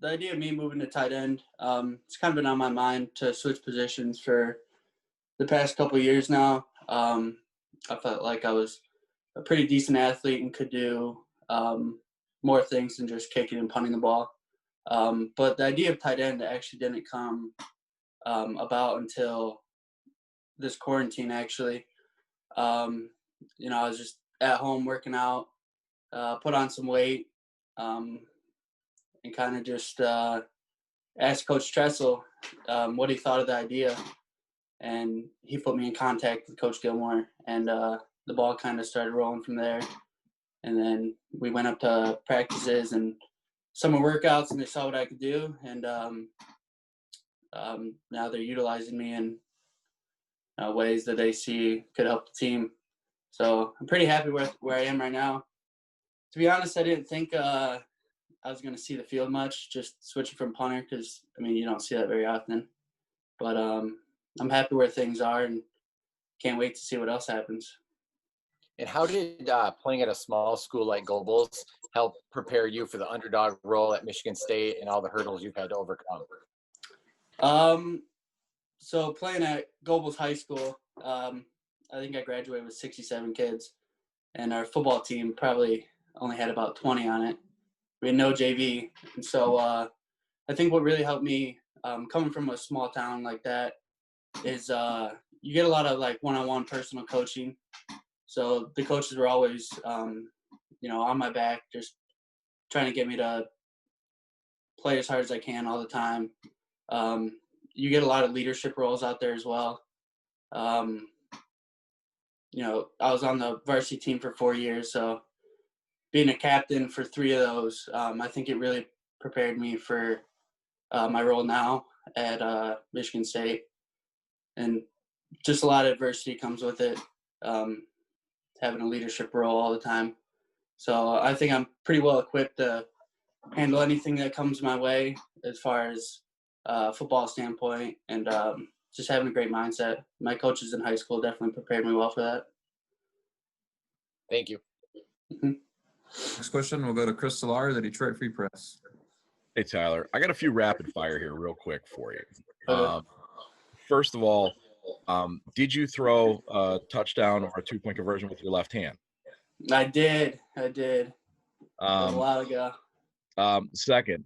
the idea of me moving to tight end, it's kind of been on my mind to switch positions for the past couple of years now. I felt like I was a pretty decent athlete and could do more things than just kicking and punting the ball. But the idea of tight end actually didn't come about until this quarantine, actually. I was just at home working out, put on some weight, and kind of just asked Coach Tressel what he thought of the idea. And he put me in contact with Coach Gilmore, and the ball kind of started rolling from there. And then we went up to practices and summer workouts, and they saw what I could do. And now they're utilizing me in ways that they see could help the team. So I'm pretty happy with where I am right now. To be honest, I didn't think I was going to see the field much, just switching from punter, because, you don't see that very often. But I'm happy where things are and can't wait to see what else happens. And how did playing at a small school like Gobles help prepare you for the underdog role at Michigan State and all the hurdles you've had to overcome? So playing at Gobles High School, I think I graduated with 67 kids, and our football team probably only had about 20 on it. We had no JV. And so I think what really helped me coming from a small town like that is you get a lot of like one-on-one personal coaching. So the coaches were always, on my back, just trying to get me to play as hard as I can all the time. You get a lot of leadership roles out there as well. I was on the varsity team for 4 years, so being a captain for 3 of those, I think it really prepared me for my role now at Michigan State. And just a lot of adversity comes with it, having a leadership role all the time. So I think I'm pretty well equipped to handle anything that comes my way as far as football standpoint, and just having a great mindset. My coaches in high school definitely prepared me well for that. Thank you. Mm-hmm. Next question, we'll go to Chris Solar, the Detroit Free Press. Hey, Tyler. I got a few rapid fire here real quick for you. First of all, did you throw a touchdown or a 2-point conversion with your left hand? I did. A while ago. Second,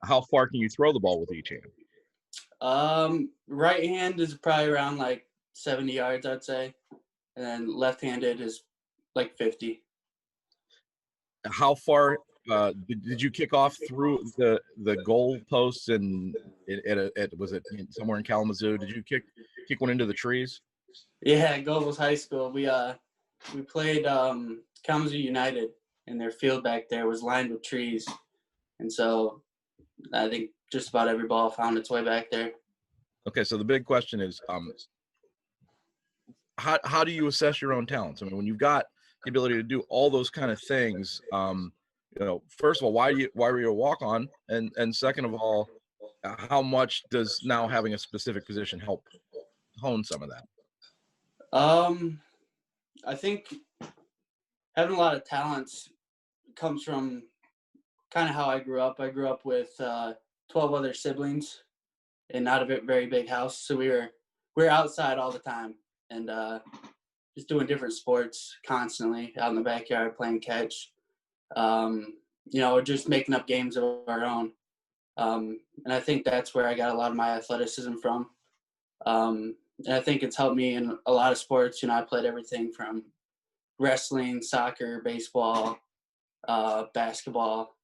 how far can you throw the ball with each hand? Right hand is probably around like 70 yards, I'd say. And then left-handed is like 50. How far did you kick off through the goal posts and was it somewhere in Kalamazoo? Did you kick one into the trees? Yeah, Gobles High School. We played Kalamazoo United, and their field back there was lined with trees. And so I think just about every ball found its way back there. Okay, so the big question is, how do you assess your own talents? When you've got the ability to do all those kind of things, first of all, why were you a walk-on? And second of all, how much does now having a specific position help hone some of that? I think having a lot of talents comes from kind of how I grew up. I grew up with 12 other siblings and not a very big house. So we were outside all the time and just doing different sports constantly out in the backyard playing catch. Just making up games of our own. And I think that's where I got a lot of my athleticism from. And I think it's helped me in a lot of sports. I played everything from wrestling, soccer, baseball, basketball,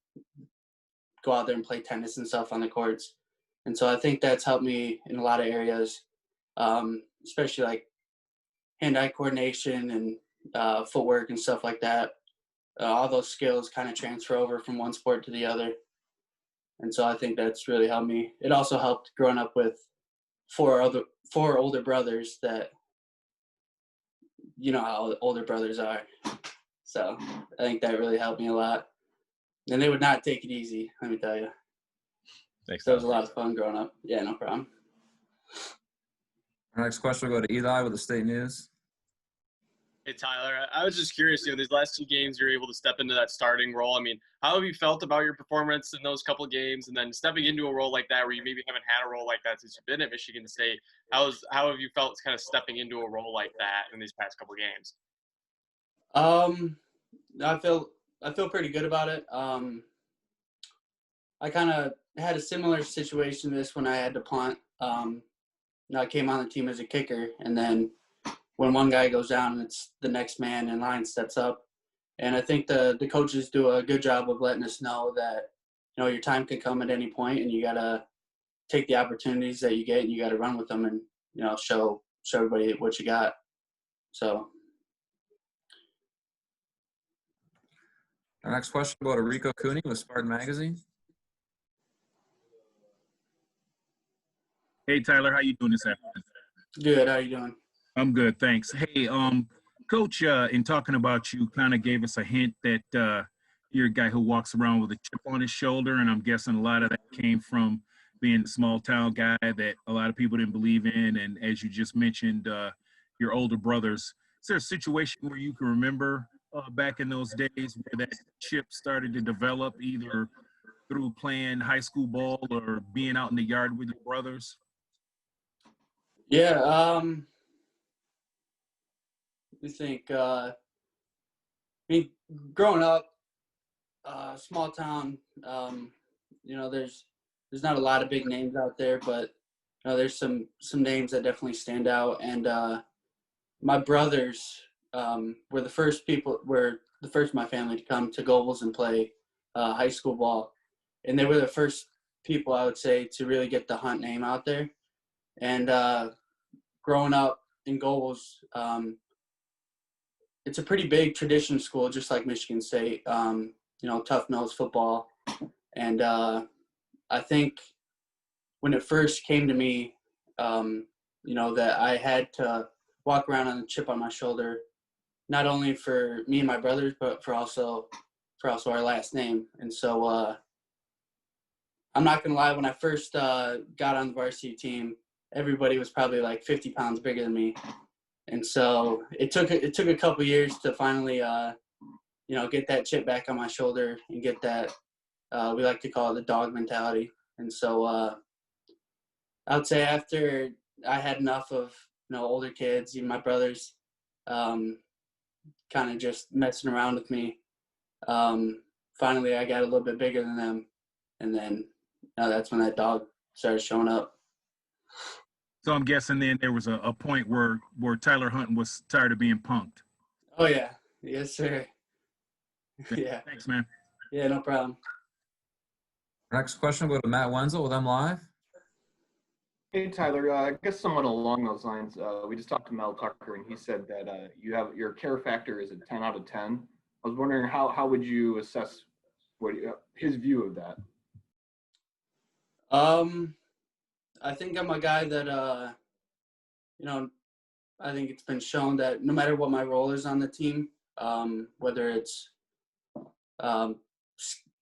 go out there and play tennis and stuff on the courts. And so I think that's helped me in a lot of areas, especially like hand-eye coordination and footwork and stuff like that. All those skills kind of transfer over from one sport to the other. And so I think that's really helped me. It also helped growing up with four older brothers that, how older brothers are. So I think that really helped me a lot. And they would not take it easy, let me tell you. Thanks. So it was a lot of fun growing up. Yeah, no problem. Our next question will go to Eli with the State News. Hey, Tyler, I was just curious, these last 2 games, you're able to step into that starting role. I mean, how have you felt about your performance in those couple of games, and then stepping into a role like that where you maybe haven't had a role like that since you've been at Michigan State? How have you felt kind of stepping into a role like that in these past couple of games? I feel pretty good about it. I kind of had a similar situation to this when I had to punt. I came on the team as a kicker, and then when one guy goes down, it's the next man in line steps up. And I think the coaches do a good job of letting us know that, your time can come at any point, and you got to take the opportunities that you get, and you got to run with them and, show everybody what you got. So. Our next question will go to Rico Cooney with Spartan Magazine. Hey, Tyler, how you doing this afternoon? Good. How you doing? I'm good, thanks. Hey, Coach, in talking about you, kind of gave us a hint that you're a guy who walks around with a chip on his shoulder, and I'm guessing a lot of that came from being a small-town guy that a lot of people didn't believe in, and as you just mentioned, your older brothers. Is there a situation where you can remember back in those days where that chip started to develop, either through playing high school ball or being out in the yard with your brothers? Yeah. We think. I mean, growing up, small town. There's not a lot of big names out there, but there's some names that definitely stand out. And my brothers were the first of my family to come to Gobles and play high school ball, and they were the first people, I would say, to really get the Hunt name out there. And growing up in Gobles, it's a pretty big tradition school, just like Michigan State. Tough-nosed football. And I think when it first came to me, that I had to walk around on a chip on my shoulder, not only for me and my brothers, but for also our last name. And so I'm not going to lie, when I first got on the varsity team, everybody was probably like 50 pounds bigger than me. And so it took a couple years to finally, get that chip back on my shoulder and get that, we like to call it the dog mentality. And so I would say after I had enough of, older kids, even my brothers, kind of just messing around with me, finally I got a little bit bigger than them. And then that's when that dog started showing up. So I'm guessing then there was a point where Tyler Hunt was tired of being punked. Oh, yeah. Yes, sir. Yeah. Thanks, man. Yeah, no problem. Next question will go to Matt Wenzel with M Live. Hey, Tyler, I guess somewhat along those lines, we just talked to Mel Tucker, and he said that your care factor is a 10 out of 10. I was wondering how would you assess his view of that? I think I'm a guy that, I think it's been shown that no matter what my role is on the team, whether it's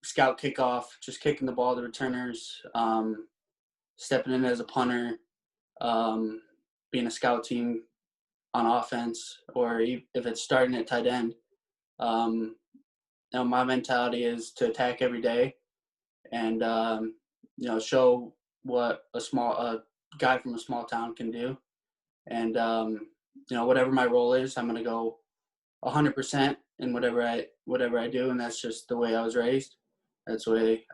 scout kickoff, just kicking the ball to returners, stepping in as a punter, being a scout team on offense, or if it's starting at tight end, my mentality is to attack every day and, show what a guy from a small town can do. And, whatever my role is, I'm going to go 100% in whatever I do. And that's just the way I was raised. That's the way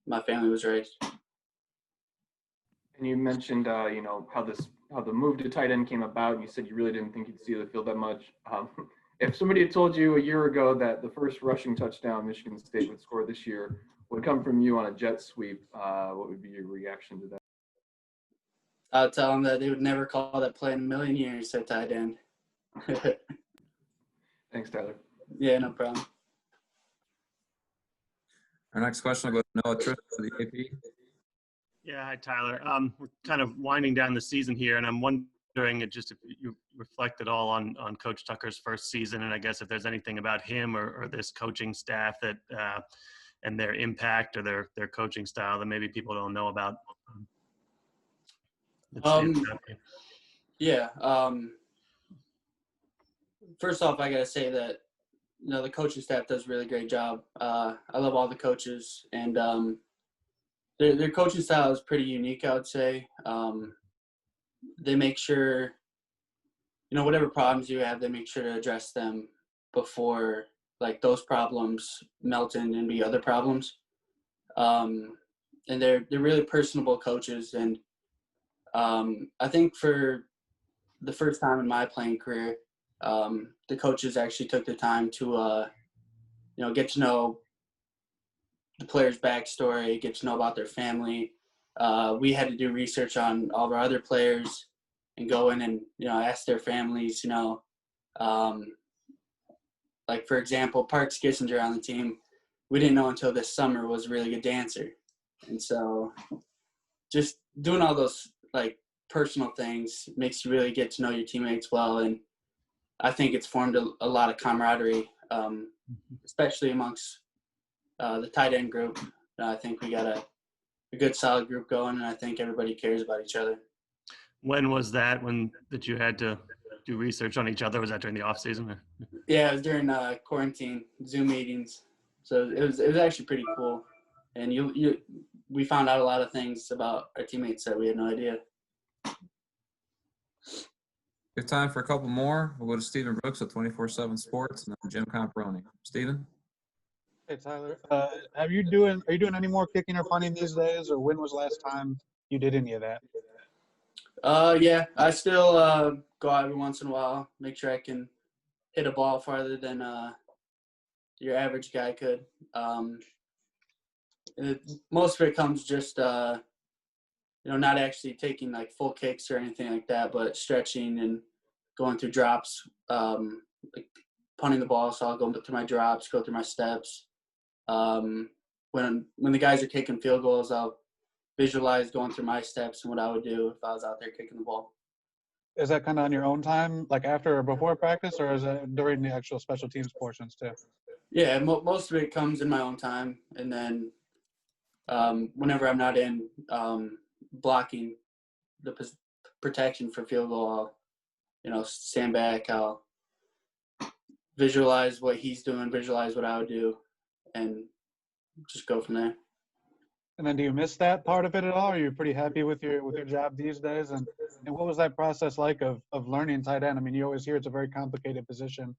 my family was raised. And you mentioned, how the move to tight end came about, and you said you really didn't think you'd see the field that much. If somebody had told you a year ago that the first rushing touchdown Michigan State would score this year would come from you on a jet sweep, what would be your reaction to that? I'll tell them that they would never call that play in a million years at tight end. Thanks, Tyler. Yeah, no problem. Our next question will go to Noah Tripp for the AP. Yeah, hi, Tyler. We're kind of winding down the season here, and I'm wondering if you reflect at all on Coach Tucker's first season, and I guess if there's anything about him or this coaching staff that and their impact or their coaching style that maybe people don't know about. Yeah. first off, I got to say that, the coaching staff does a really great job. I love all the coaches, and their coaching style is pretty unique, I would say. They make sure, whatever problems you have, they make sure to address them before, like, those problems melt in and be other problems. And they're really personable coaches, and I think for the first time in my playing career, the coaches actually took the time to get to know the player's backstory, get to know about their family. We had to do research on all of our other players and go in and ask their families. Like, for example, Parks Kissinger on the team, we didn't know until this summer was a really good dancer. And so just doing all those, like, personal things makes you really get to know your teammates well. And I think it's formed a lot of camaraderie, especially amongst the tight end group. I think we got a good solid group going, and I think everybody cares about each other. When was that that you had to do research on each other? Was that during the off season? Yeah, it was during quarantine, Zoom meetings. So it was actually pretty cool. And we found out a lot of things about our teammates that we had no idea. We have time for a couple more. We'll go to Stephen Brooks at 24/7 Sports, and then Jim Comparoni. Stephen? Hey, Tyler. Are you doing any more kicking or punting these days, or when was the last time you did any of that? Yeah, I still go out every once in a while, make sure I can hit a ball farther than your average guy could. Most of it comes just not actually taking, like, full kicks or anything like that, but stretching and going through drops, like punting the ball. So I'll go through my drops, go through my steps. When the guys are kicking field goals, I'll visualize going through my steps and what I would do if I was out there kicking the ball. Is that kind of on your own time, like after or before practice, or is it during the actual special teams portions too? Yeah, most of it comes in my own time, and then whenever I'm not in blocking the protection for field goal, I'll stand back, I'll visualize what he's doing, visualize what I would do, and just go from there. And then do you miss that part of it at all? Are you pretty happy with your job these days? And what was that process like of learning tight end? I mean, you always hear it's a very complicated position,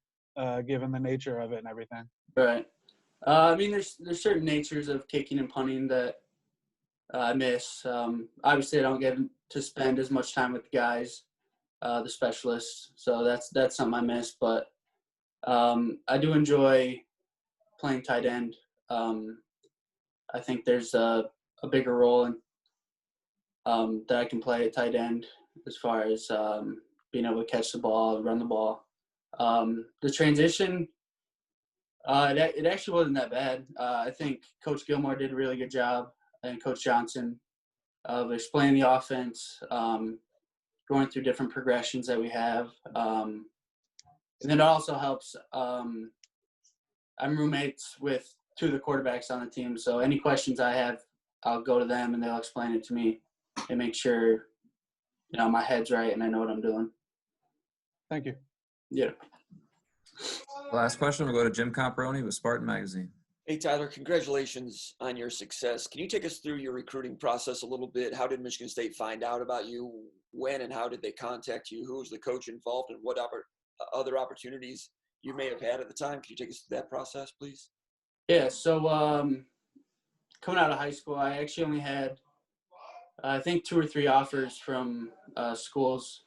given the nature of it and everything. Right. I mean, there's certain natures of kicking and punting that I miss. Obviously, I don't get to spend as much time with the guys, the specialists. So that's something I miss. But I do enjoy playing tight end. I think there's a bigger role in, that I can play at tight end as far as being able to catch the ball and run the ball. The transition, it actually wasn't that bad. I think Coach Gilmore did a really good job, and Coach Johnson, of explaining the offense, going through different progressions that we have. And then it also helps. I'm roommates with two of the quarterbacks on the team, so any questions I have, I'll go to them and they'll explain it to me and make sure, my head's right and I know what I'm doing. Thank you. Yeah. Last question, we'll go to Jim Comparoni with Spartan Magazine. Hey, Tyler, congratulations on your success. Can you take us through your recruiting process a little bit? How did Michigan State find out about you? When and how did they contact you? Who was the coach involved, and what other opportunities you may have had at the time? Can you take us through that process, please? Yeah, so coming out of high school, I actually only had, I think, 2 or 3 offers from schools.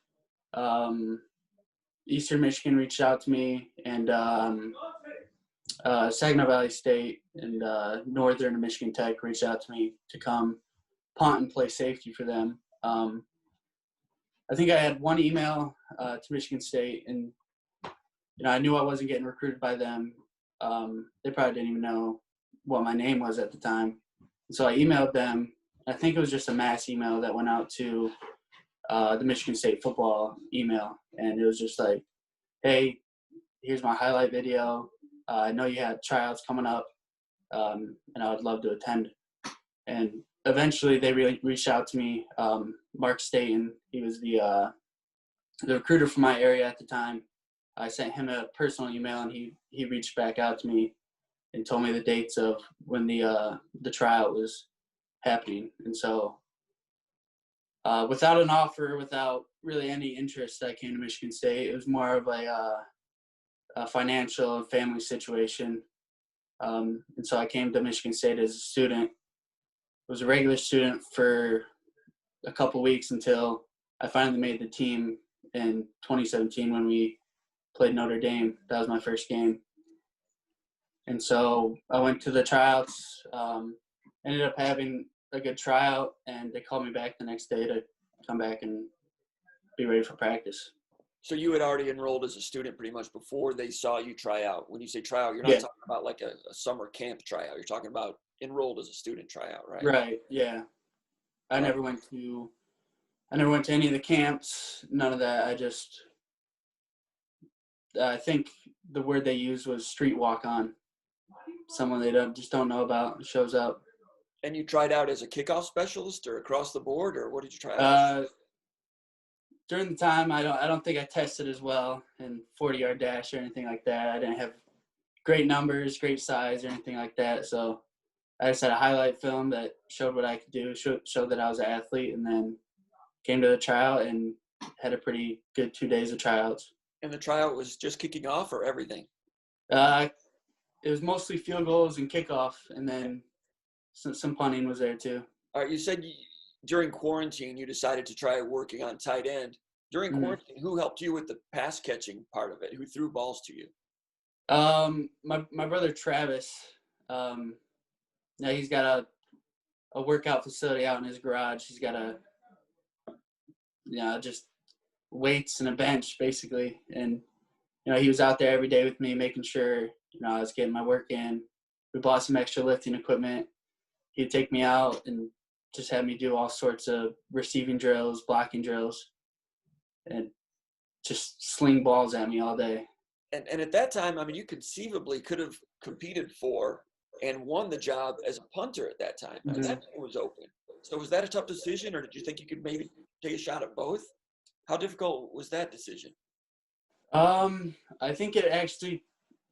Eastern Michigan reached out to me, and Saginaw Valley State and Northern Michigan Tech reached out to me to come punt and play safety for them. I think I had one email to Michigan State, and I knew I wasn't getting recruited by them. They probably didn't even know what my name was at the time. So I emailed them. I think it was just a mass email that went out to the Michigan State football email. And it was just like, hey, here's my highlight video. I know you had tryouts coming up, and I would love to attend. And eventually they really reached out to me. Mark Staten, he was the recruiter from my area at the time. I sent him a personal email, and he reached back out to me and told me the dates of when the tryout was happening. And so without an offer, without really any interest, I came to Michigan State. It was more of a financial and family situation. And so I came to Michigan State as a student. I was a regular student for a couple weeks until I finally made the team in 2017 when we played Notre Dame. That was my first game. And so I went to the tryouts, ended up having a good tryout, and they called me back the next day to come back and be ready for practice. So you had already enrolled as a student pretty much before they saw you try out. When you say tryout, you're not Yeah. talking about like a summer camp tryout. You're talking about enrolled as a student tryout, right? Right. Yeah. I never went to any of the camps. None of that. I think the word they used was street walk on. Someone they just don't know about shows up. And you tried out as a kickoff specialist or across the board, or what did you try out? During the time, I don't think I tested as well in 40-yard dash or anything like that. I didn't have great numbers, great size, or anything like that. So I just had a highlight film that showed what I could do, showed that I was an athlete, and then came to the tryout and had a pretty good 2 days of tryouts. And the tryout was just kicking off or everything? It was mostly field goals and kickoff, and then some punting was there too. All right, you said during quarantine you decided to try working on tight end. During quarantine, who helped you with the pass catching part of it? Who threw balls to you? My brother Travis. Now he's got a workout facility out in his garage. He's got just weights and a bench basically, and he was out there every day with me, making sure I was getting my work in. We bought some extra lifting equipment. He'd take me out and just have me do all sorts of receiving drills, blocking drills, and just sling balls at me all day. And at that time, I mean, you conceivably could have competed for and won the job as a punter at that time. I mean, that was open. So was that a tough decision, or did you think you could maybe take a shot at both? How difficult was that decision? I think it actually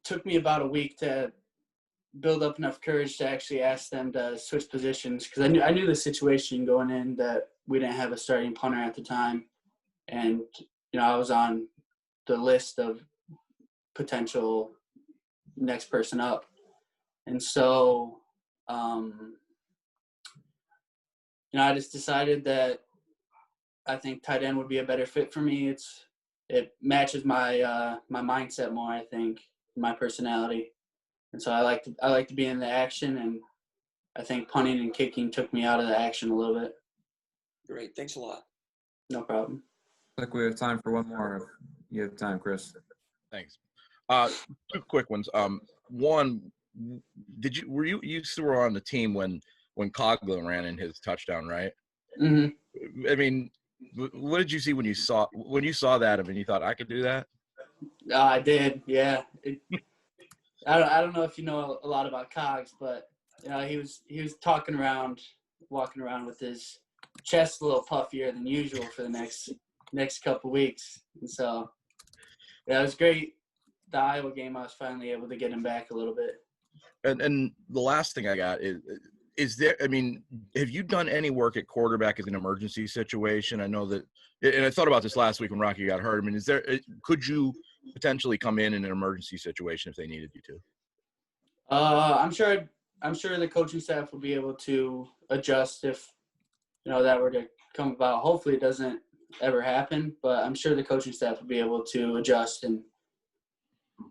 took me about a week to build up enough courage to actually ask them to switch positions, because I knew the situation going in, that we didn't have a starting punter at the time, and I was on the list of potential next person up, and so I just decided that I think tight end would be a better fit for me. It matches my my mindset more, I think, my personality. And so I like to be in the action, and I think punting and kicking took me out of the action a little bit. Great. Thanks a lot. No problem. I think we have time for one more. If you have time, Chris. Thanks. Two quick ones. One, you still were on the team when Coughlin ran in his touchdown, right? Mm-hmm. I mean, what did you see when you saw that? I mean, you thought I could do that? I did, yeah. I don't know if you know a lot about Cogs, but he was walking around with his chest a little puffier than usual for the next couple weeks, and so it was great. The Iowa game, I was finally able to get him back a little bit. And the last thing I got is there, I mean, have you done any work at quarterback as an emergency situation? I know that, and I thought about this last week when Rocky got hurt. I mean, could you potentially come in an emergency situation if they needed you to? I'm sure the coaching staff will be able to adjust if that were to come about. Hopefully it doesn't ever happen, but I'm sure the coaching staff will be able to adjust, and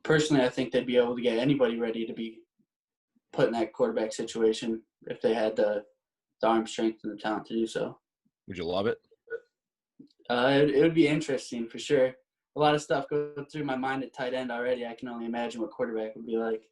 personally I think they'd be able to get anybody ready to be put in that quarterback situation if they had the arm strength and the talent to do so. Would you love it? It would be interesting for sure. A lot of stuff goes through my mind at tight end already. I can only imagine what quarterback would be like.